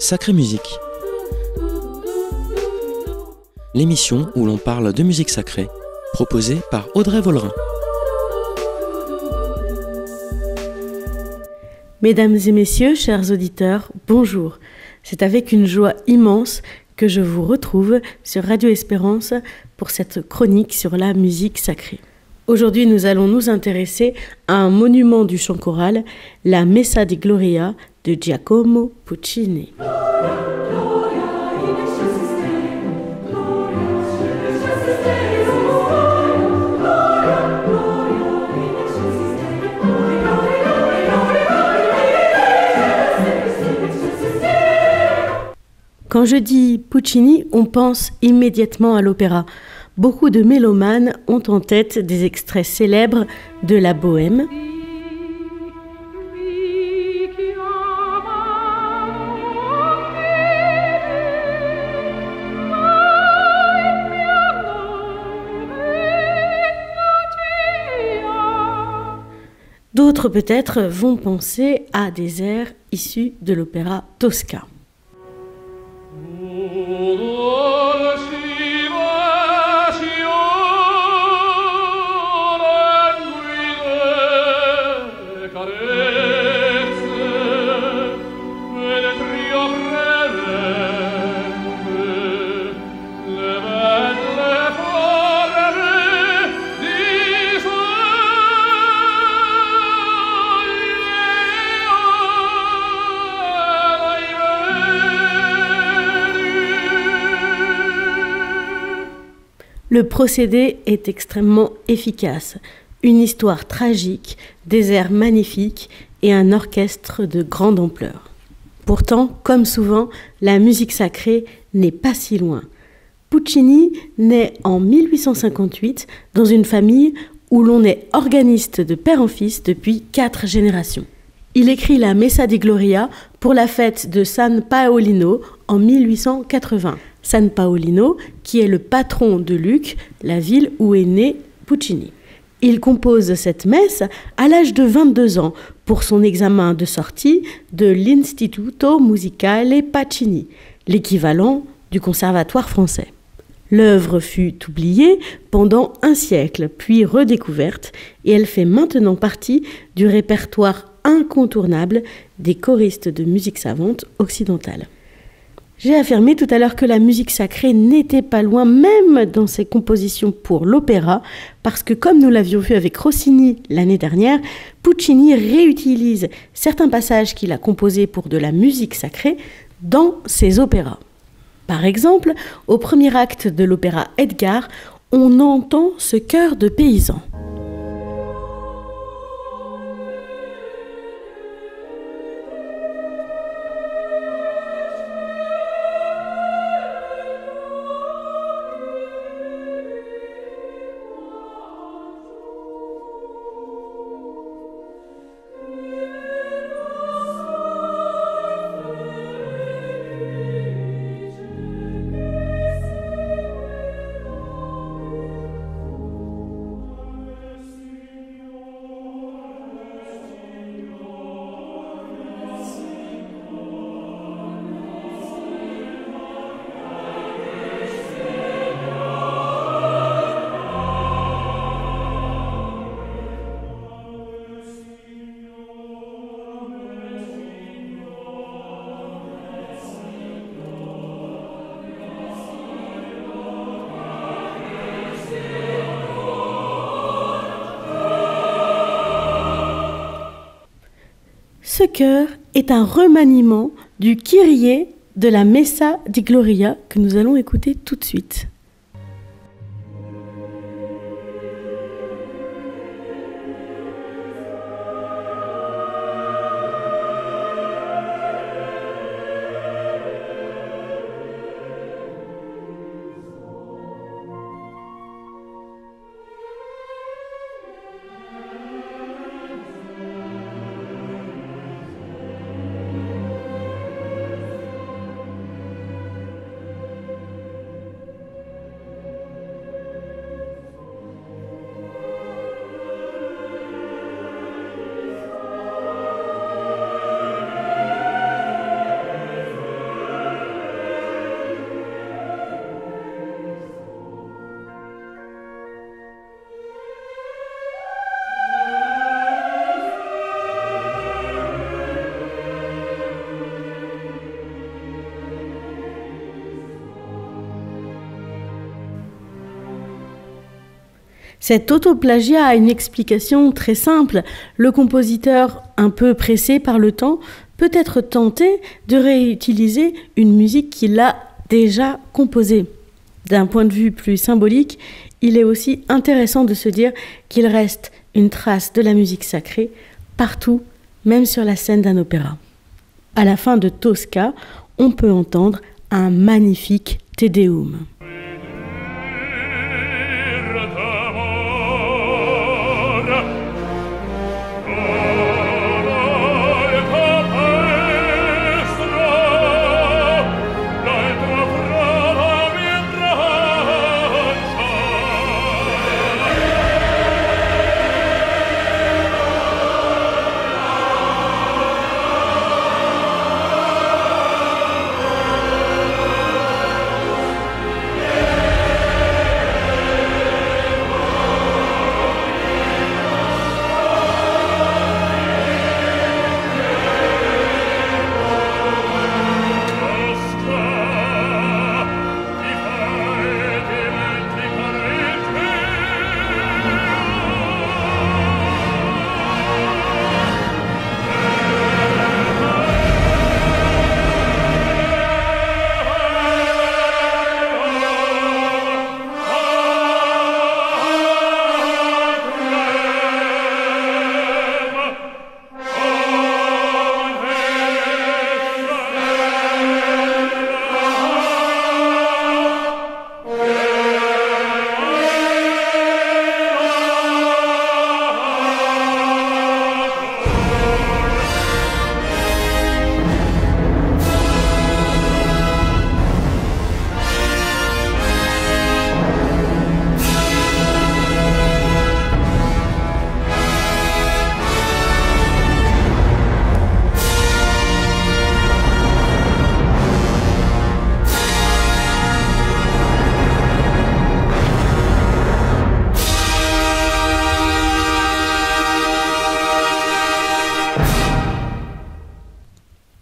Sacrée Musique. L'émission où l'on parle de musique sacrée, proposée par Audrey Vollerin. Mesdames et messieurs, chers auditeurs, bonjour. C'est avec une joie immense que je vous retrouve sur Radio Espérance pour cette chronique sur la musique sacrée. Aujourd'hui, nous allons nous intéresser à un monument du chant choral, la Messa di Gloria de Giacomo Puccini. Quand je dis Puccini, on pense immédiatement à l'opéra. Beaucoup de mélomanes ont en tête des extraits célèbres de la Bohème. D'autres peut-être vont penser à des airs issus de l'opéra Tosca. Le procédé est extrêmement efficace. Une histoire tragique, des airs magnifiques et un orchestre de grande ampleur. Pourtant, comme souvent, la musique sacrée n'est pas si loin. Puccini naît en 1858 dans une famille où l'on est organiste de père en fils depuis 4 générations. Il écrit la Messa di Gloria pour la fête de San Paolino en 1880. San Paolino, qui est le patron de Lucques, la ville où est né Puccini. Il compose cette messe à l'âge de 22 ans pour son examen de sortie de l'Istituto Musicale Pacini, l'équivalent du conservatoire français. L'œuvre fut oubliée pendant un siècle, puis redécouverte, et elle fait maintenant partie du répertoire incontournable des choristes de musique savante occidentale. J'ai affirmé tout à l'heure que la musique sacrée n'était pas loin, même dans ses compositions pour l'opéra, parce que comme nous l'avions vu avec Rossini l'année dernière, Puccini réutilise certains passages qu'il a composés pour de la musique sacrée dans ses opéras. Par exemple, au premier acte de l'opéra Edgar, on entend ce chœur de paysans. Ce chœur est un remaniement du Kyrie de la Messa di Gloria que nous allons écouter tout de suite. Cet autoplagiat a une explication très simple. Le compositeur, un peu pressé par le temps, peut être tenté de réutiliser une musique qu'il a déjà composée. D'un point de vue plus symbolique, il est aussi intéressant de se dire qu'il reste une trace de la musique sacrée partout, même sur la scène d'un opéra. À la fin de Tosca, on peut entendre un magnifique Te Deum.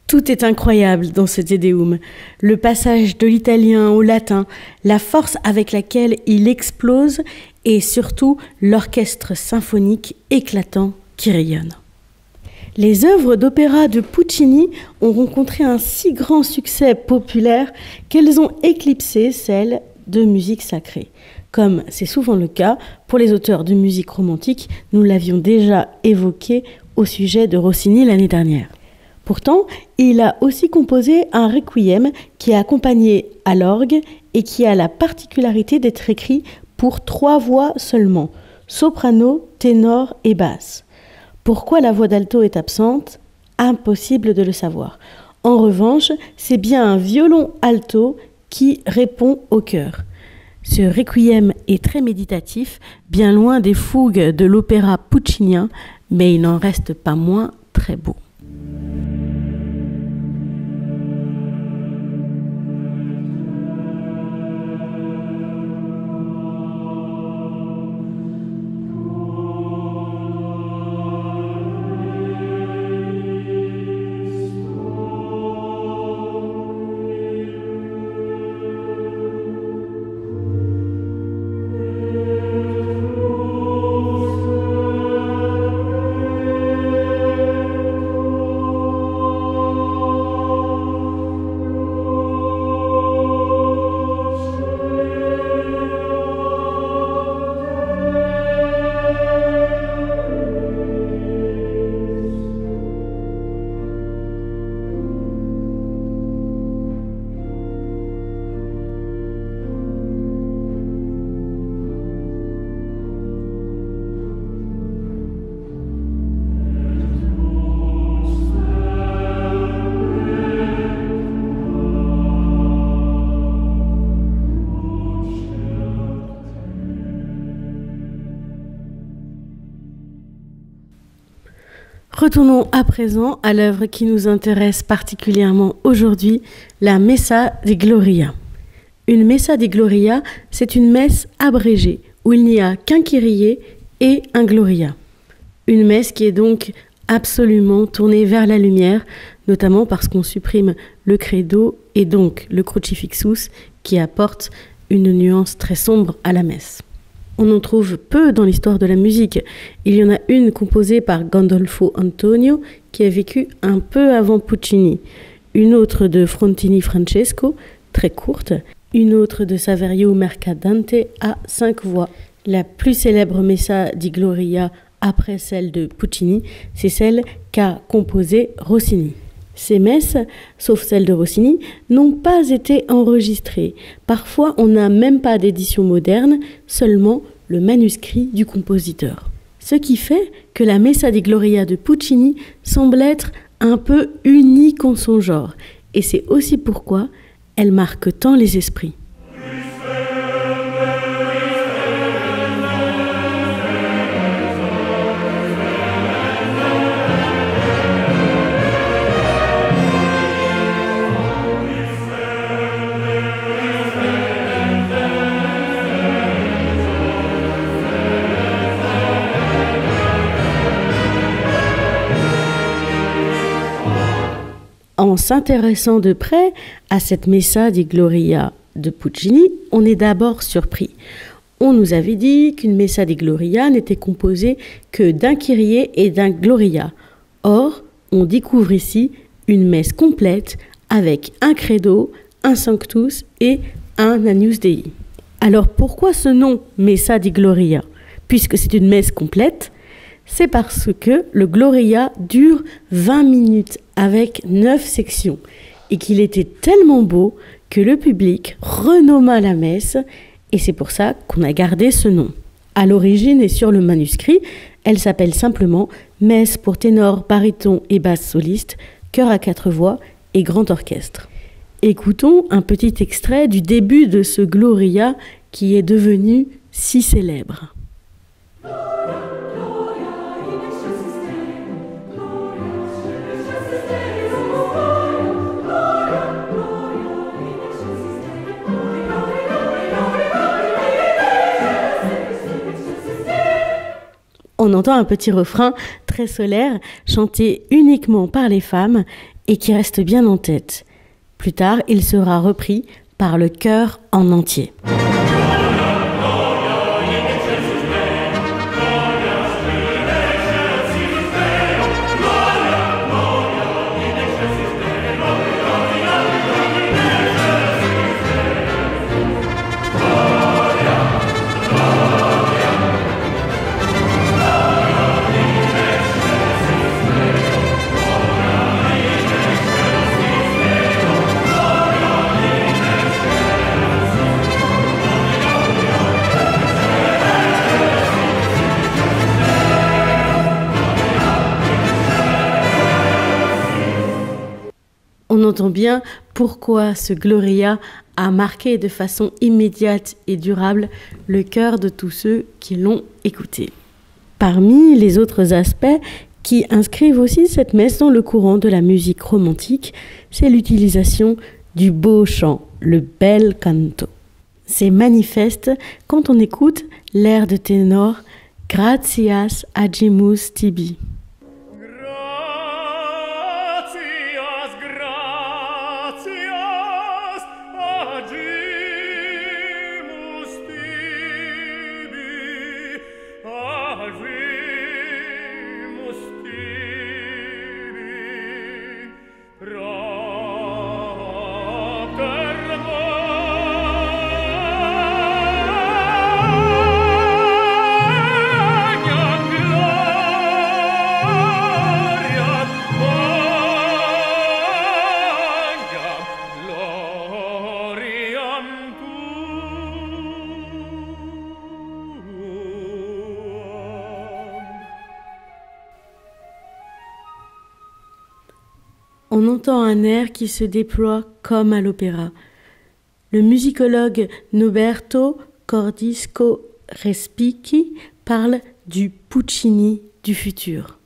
Tout est incroyable dans ce Te Deum. Le passage de l'italien au latin, la force avec laquelle il explose et surtout l'orchestre symphonique éclatant qui rayonne. Les œuvres d'opéra de Puccini ont rencontré un si grand succès populaire qu'elles ont éclipsé celles de musique sacrée. Comme c'est souvent le cas pour les auteurs de musique romantique, nous l'avions déjà évoqué au sujet de Rossini l'année dernière. Pourtant, il a aussi composé un requiem qui est accompagné à l'orgue et qui a la particularité d'être écrit pour 3 voix seulement, soprano, ténor et basse. Pourquoi la voix d'alto est absente ? Impossible de le savoir. En revanche, c'est bien un violon alto qui répond au chœur. Ce requiem est très méditatif, bien loin des fougues de l'opéra puccinien, mais il n'en reste pas moins très beau. Retournons à présent à l'œuvre qui nous intéresse particulièrement aujourd'hui, la Messa di Gloria. Une Messa di Gloria, c'est une messe abrégée, où il n'y a qu'un Kyrie et un Gloria. Une messe qui est donc absolument tournée vers la lumière, notamment parce qu'on supprime le credo et donc le crucifixus qui apporte une nuance très sombre à la messe. On en trouve peu dans l'histoire de la musique. Il y en a une composée par Gandolfo Antonio qui a vécu un peu avant Puccini, une autre de Frontini Francesco, très courte, une autre de Saverio Mercadante à 5 voix. La plus célèbre Messa di Gloria après celle de Puccini, c'est celle qu'a composée Rossini. Ces messes, sauf celle de Rossini, n'ont pas été enregistrées. Parfois, on n'a même pas d'édition moderne, seulement le manuscrit du compositeur. Ce qui fait que la Messa di Gloria de Puccini semble être un peu unique en son genre. Et c'est aussi pourquoi elle marque tant les esprits. En s'intéressant de près à cette Messa di Gloria de Puccini, on est d'abord surpris. On nous avait dit qu'une Messa di Gloria n'était composée que d'un Kyrie et d'un Gloria. Or, on découvre ici une messe complète avec un Credo, un Sanctus et un Agnus Dei. Alors pourquoi ce nom Messa di Gloria? Puisque c'est une messe complète, c'est parce que le Gloria dure 20 minutes avec 9 sections et qu'il était tellement beau que le public renomma la messe et c'est pour ça qu'on a gardé ce nom. À l'origine et sur le manuscrit, elle s'appelle simplement Messe pour ténor, baryton et basse soliste, chœur à 4 voix et grand orchestre. Écoutons un petit extrait du début de ce Gloria qui est devenu si célèbre. On entend un petit refrain très solaire, chanté uniquement par les femmes et qui reste bien en tête. Plus tard, il sera repris par le chœur en entier. On entend bien pourquoi ce Gloria a marqué de façon immédiate et durable le cœur de tous ceux qui l'ont écouté. Parmi les autres aspects qui inscrivent aussi cette messe dans le courant de la musique romantique, c'est l'utilisation du beau chant, le bel canto. C'est manifeste quand on écoute l'air de ténor « Gratias agimus tibi ». On entend un air qui se déploie comme à l'opéra. Le musicologue Noberto Cordisco Respighi parle du Puccini du futur.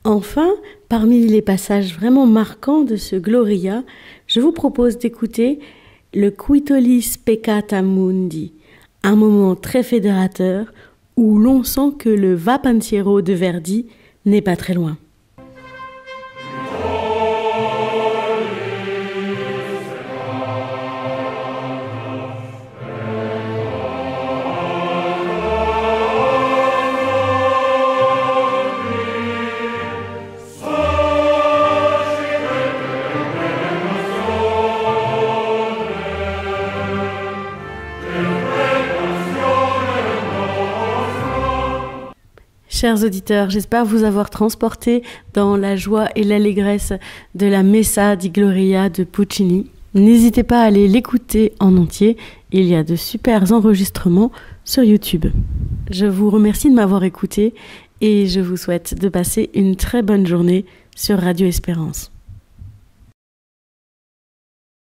Enfin, parmi les passages vraiment marquants de ce Gloria, je vous propose d'écouter le Quitolis Peccata Mundi, un moment très fédérateur où l'on sent que le Va pensiero de Verdi n'est pas très loin. Chers auditeurs, j'espère vous avoir transporté dans la joie et l'allégresse de la Messa di Gloria de Puccini. N'hésitez pas à aller l'écouter en entier, il y a de super enregistrements sur YouTube. Je vous remercie de m'avoir écouté et je vous souhaite de passer une très bonne journée sur Radio Espérance.